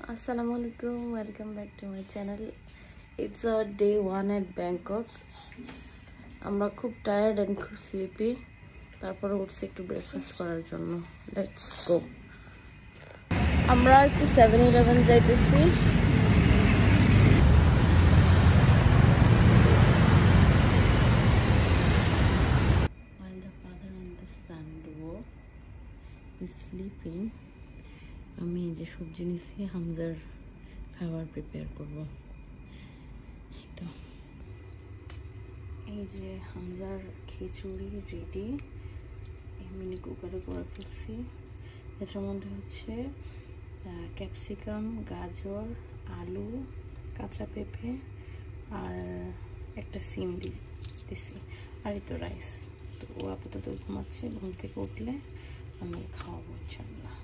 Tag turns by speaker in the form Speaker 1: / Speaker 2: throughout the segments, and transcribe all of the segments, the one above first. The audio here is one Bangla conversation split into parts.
Speaker 1: Assalamualaikum, welcome back to my channel. It's our day 1 at Bangkok. আমরা খুব টায়ার্ড এন্ড খুব স্লিপি, তারপরে উঠছি একটু ব্রেকফাস্ট করার জন্য। Let's go. আমরা একটু 7-Eleven যাইতেছি। While the father and the son is sleeping, আমি যে সবজি নিছি হামজার খাবার প্রিপেয়ার করব। তো এই যে হামজার খিচুড়ি রেডি, মিনি কুকারে করে ফেলছি। এটার মধ্যে হচ্ছে ক্যাপসিকাম, গাজর, আলু, কাঁচা পেঁপে আর একটা সিম দিছি, আর এই তো রাইস। তো ও আপাতত ঘুমাচ্ছে, ঘুম থেকে উঠলে আমি খাওয়াবো ইনশাল্লাহ।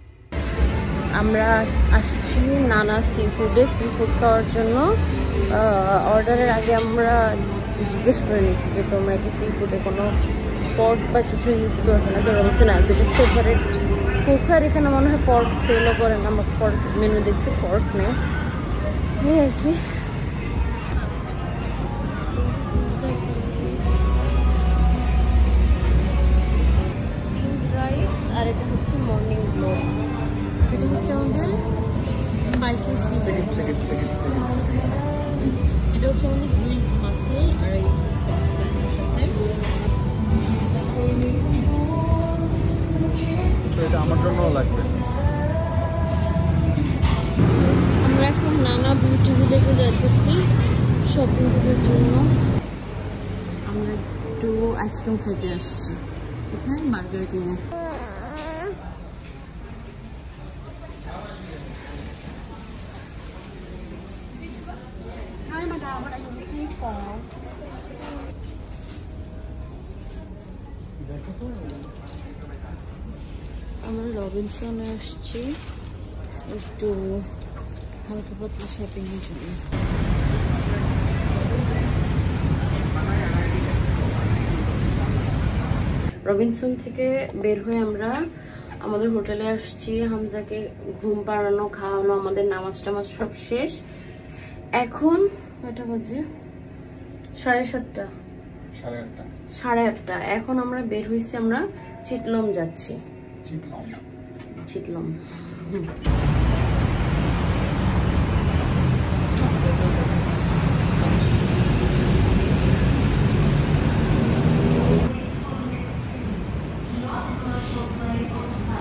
Speaker 1: আমরা আসছি নানা সি ফুড খাওয়ার জন্য। অর্ডারের আগে আমরা জিজ্ঞেস করে নিয়েছি যে তোমরা কি সি ফুডে কোনো পর্ক বা কিছু ইউজ করবে না। ধরো বলছে না, দুটো সেপারেট কুকার, এখানে মনে হয় পর্ক সেলও করেন। আমরা পর্ক মেনু দেখছি, পর্ক নেই, এই আর কি। স্টিমড রাইস, আর এটা হচ্ছে মর্নিং গ্লোরি। এটা হচ্ছে আমাদের স্পাইসি সি ফুড। এটা হচ্ছে আমাদের গ্রিল মাসল আর এই সসের সাথে।
Speaker 2: এটা আমার জন্যও লাগবে।
Speaker 1: আমরা এখন নানা বিউটি ভিলেজে যাইতেছি শপিং করার জন্য। আমরা একটু আইসক্রিম খেতে আসছি এখানে বার্গার কিনে। আমরা রবিনসনে আসছি একটু হালকা পাতলা শপিং এর জন্য। রবিনসন থেকে বের হয়ে আমরা আমাদের হোটেলে আসছি। হামজাকে ঘুম পাড়ানো, খাওয়ানো, আমাদের নামাজ টামাজ সব শেষ। এখন কয়টা বাজে? 7:30, 8:30। এখন আমরা বের হয়েছি, আমরা চিটলম যাচ্ছি। চিটলম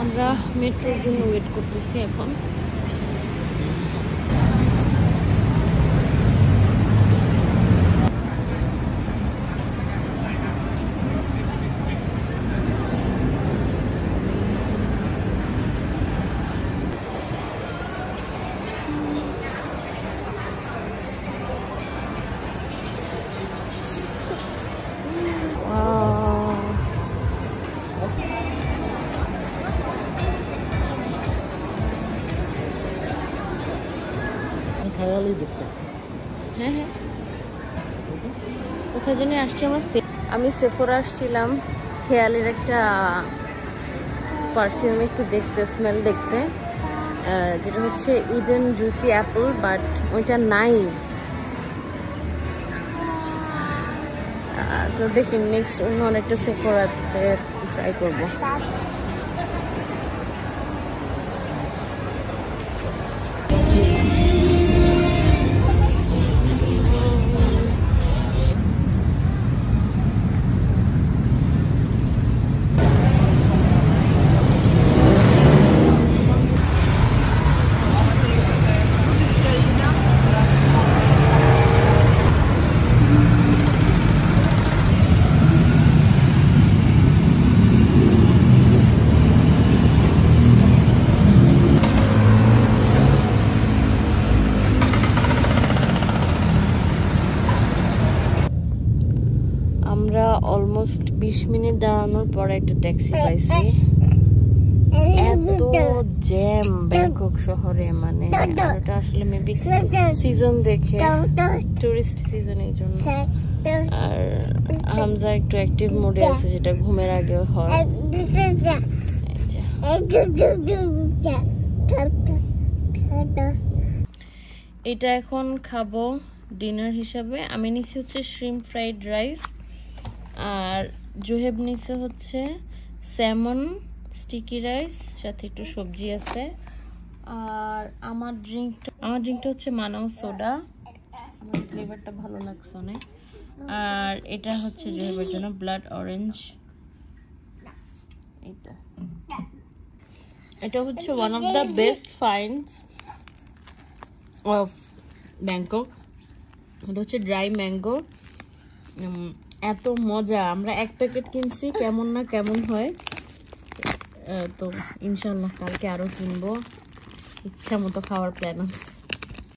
Speaker 1: আমরা মেট্রোর জন্য ওয়েট করতেছি এখন। হ্যাঁ হ্যাঁ, কোথায় জন্য আসছি আমরা? আমি সেফোরা আসছিলাম খেয়ালের একটা পারফিউম একটু দেখতে, স্মেল দেখতে, যেটা হচ্ছে ইডেন জুসি অ্যাপল, বাট ওইটা নাই। তো দেখি নেক্সট অন্য অনেকটা সেফোরাতে ট্রাই করবো। আমরা অলমোস্ট 20 মিনিট দাঁড়ানোর পর একটা ট্যাক্সি পাইছি। এত জ্যাম ব্যাংকক শহরে, মানে এটা আসলে মেবি সিজন দেখে, টুরিস্ট সিজন এই জন্য। আর হামজা একটু অ্যাক্টিভ মোডে আছে, যেটা ঘুমের আগে হয়। এটা এখন খাবো ডিনার হিসাবে। আমি নিছি হচ্ছে শ্রিম্প ফ্রাইড রাইস, আর জোহেব নিছে হচ্ছে স্যামন স্টিকি রাইস, সাথে একটু সবজি আছে। আর আমার ড্রিঙ্কটা হচ্ছে মানাও সোডা, আমার ফ্লেভারটা ভালো লাগছে অনেক। আর এটা হচ্ছে জোহেবের জন্য ব্লাড অরেঞ্জ। এটা হচ্ছে one of the best finds of Bangkok. এটা হচ্ছে ড্রাই ম্যাঙ্গো, এত মজা। আমরা এক প্যাকেট কিনছি, কেমন না কেমন হয়। তো ইনশাল্লাহ কালকে আরো কিনবো, ইচ্ছা মতো খাওয়ার প্ল্যান আছে।